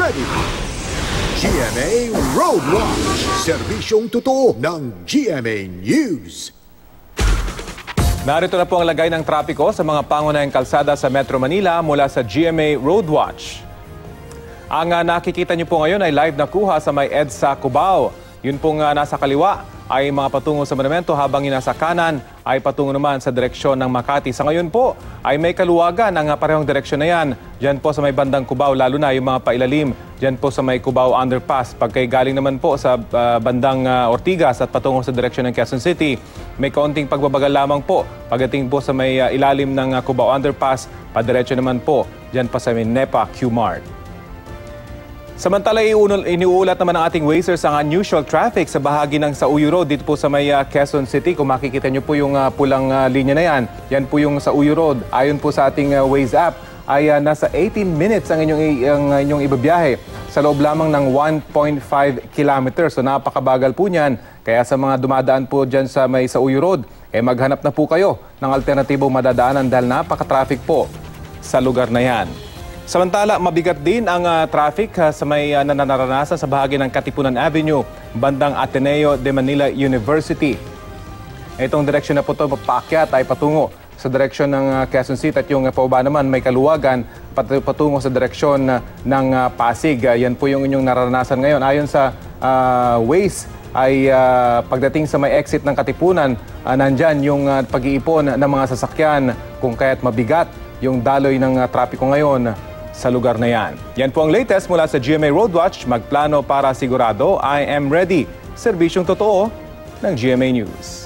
ready. GMA Road Watch, serbisyong totoo ng GMA News. Narito na po ang lagay ng trapiko sa mga pangunahing kalsada sa Metro Manila mula sa GMA Road Watch. Ang nakikita niyo po ngayon ay live na kuha sa may EDSA Cubao. Yun pong nasa kaliwa ay mga patungo sa monumento, habang yung nasa kanan ay patungo naman sa direksyon ng Makati. Sa ngayon po ay may kaluwagan ang parehong direksyon na yan. Diyan po sa may bandang Cubao, lalo na yung mga pailalim. Diyan po sa may Cubao Underpass. Pagkay galing naman po sa bandang Ortigas at patungo sa direksyon ng Quezon City, may kaunting pagbabagal lamang po. Pagdating po sa may ilalim ng Cubao Underpass, padiretso naman po diyan pa sa may NEPA Q-Mart. Samantala, iniuulat naman ng ating Wazers ang unusual traffic sa bahagi ng Sauyo Road dito po sa may Quezon City. Kung makikita nyo po yung pulang linya na yan, yan po yung Sauyo Road. Ayon po sa ating Waze app, ay nasa 18 minutes ang inyong ibabiyahe sa loob lamang ng 1.5 kilometers. So napakabagal po niyan. Kaya sa mga dumadaan po dyan sa may Sauyo Road, maghanap na po kayo ng alternatibong madadaanan dahil napaka-traffic po sa lugar na yan. Samantala, mabigat din ang traffic sa may nananaranasan sa bahagi ng Katipunan Avenue, bandang Ateneo de Manila University. Itong direksyon na po ito paakyat ay patungo sa direksyon ng Quezon City at yung paubaba naman may kaluwagan patungo sa direksyon ng Pasig. Yan po yung inyong nararanasan ngayon. Ayon sa Waze ay pagdating sa may exit ng Katipunan, nandyan yung pag-iipon ng mga sasakyan kung kaya't mabigat yung daloy ng trapiko ngayon sa lugar na yan. Yan po ang latest mula sa GMA Road Watch. Magplano para sigurado, I am ready. Serbisyong totoo ng GMA News.